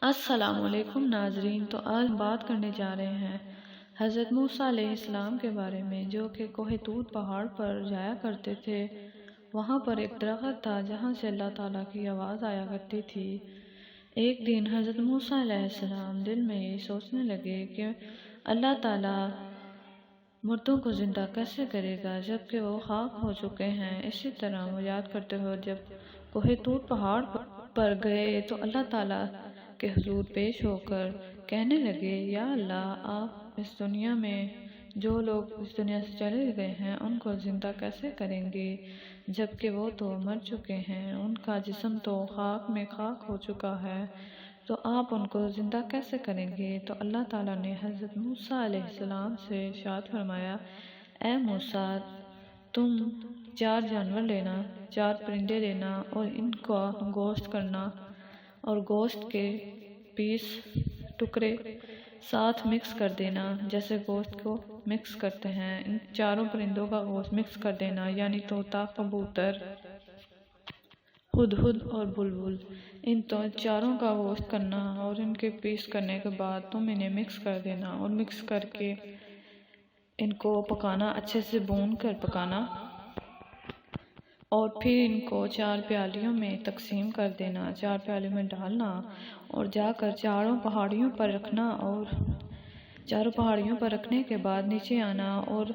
السلام علیکم ناظرین، تو آج ہم بات کرنے جا رہے ہیں حضرت موسیٰ علیہ السلام کے بارے میں، جو کہ کوہ طور پہاڑ پر جایا کرتے تھے۔ وہاں پر ایک درخت تھا جہاں سے اللہ تعالیٰ کی آواز آیا کرتی تھی۔ ایک دن حضرت موسیٰ علیہ السلام دل میں یہ سوچنے لگے کہ اللہ تعالیٰ مردوں کو زندہ کیسے کرے گا جبکہ وہ خاک ہو چکے ہیں۔ اسی طرح وہ یاد کرتے ہوئے جب کوہ طور پہاڑ پر گئے تو اللہ تعالیٰ کے حضور پیش ہو کر کہنے لگے، یا اللہ، آپ اس دنیا میں جو لوگ اس دنیا سے چلے گئے ہیں ان کو زندہ کیسے کریں گے جبکہ وہ تو مر چکے ہیں، ان کا جسم تو خاک میں خاک ہو چکا ہے، تو آپ ان کو زندہ کیسے کریں گے؟ تو اللہ تعالیٰ نے حضرت موسیٰ علیہ السلام سے ارشاد فرمایا، اے موسیٰ، تم 4 جانور لینا، 4 پرندے لینا اور ان کا گوشت کرنا اور گوشت کے پیس ٹکڑے ساتھ مکس کر دینا جیسے گوشت کو مکس کرتے ہیں۔ ان 4 پرندوں کا گوشت مکس کر دینا، یعنی طوطا، کبوتر، ہدہد اور بلبل۔ ان 4 کا گوشت کرنا اور ان کے پیس کرنے کے بعد تم انہیں مکس کر دینا اور مکس کر کے ان کو پکانا، اچھے سے بھون کر پکانا، اور پھر ان کو 4 پیالیوں میں تقسیم کر دینا، 4 پیالیوں میں ڈالنا اور جا کر 4 پہاڑیوں پر رکھنا، اور 4 پہاڑیوں پر رکھنے کے بعد نیچے آنا اور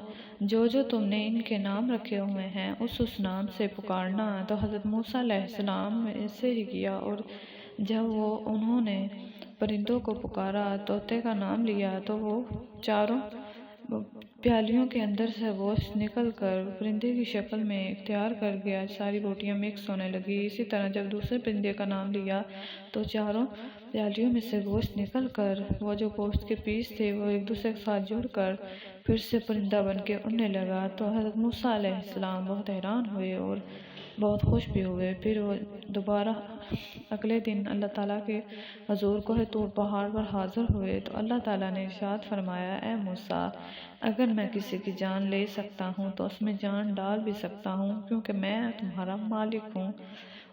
جو تم نے ان کے نام رکھے ہوئے ہیں اس نام سے پکارنا۔ تو حضرت موسیٰ علیہ السلام نے ایسے ہی کیا، اور جب انہوں نے پرندوں کو پکارا، طوطے کا نام لیا، تو وہ 4 پیالیوں کے اندر سے گوشت نکل کر پرندے کی شکل میں اختیار کر گیا، ساری روٹیاں مکس ہونے لگی۔ اسی طرح جب دوسرے پرندے کا نام لیا تو 4 پیالیوں میں سے گوشت نکل کر وہ جو گوشت کے پیس تھے وہ ایک دوسرے کے ساتھ جڑ کر پھر سے پرندہ بن کے اڑنے لگا۔ تو حضرت موسیٰ علیہ السلام بہت حیران ہوئے اور بہت خوش بھی ہوئے۔ پھر وہ دوبارہ اگلے دن اللہ تعالیٰ کے حضور کوہ طور پہاڑ پر حاضر ہوئے تو اللہ تعالیٰ نے ارشاد فرمایا، اے موسیٰ، اگر میں کسی کی جان لے سکتا ہوں تو اس میں جان ڈال بھی سکتا ہوں، کیونکہ میں تمہارا مالک ہوں،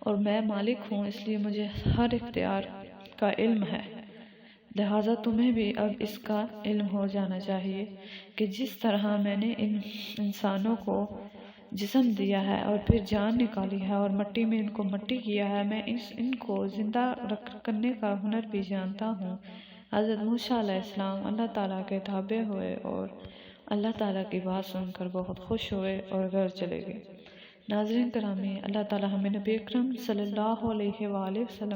اور میں مالک ہوں اس لیے مجھے ہر اختیار کا علم ہے، لہٰذا تمہیں بھی اب اس کا علم ہو جانا چاہیے کہ جس طرح میں نے ان انسانوں کو جسم دیا ہے اور پھر جان نکالی ہے اور مٹی میں ان کو مٹی کیا ہے، میں ان کو زندہ کرنے کا ہنر بھی جانتا ہوں۔ حضرت موسیٰ علیہ السلام اللہ تعالیٰ کے تابع ہوئے اور اللہ تعالیٰ کی بات سن کر بہت خوش ہوئے اور گھر چلے گئے۔ ناظرین گرامی، اللہ تعالیٰ ہمیں نبی اکرم صلی اللہ علیہ وآلہ وسلم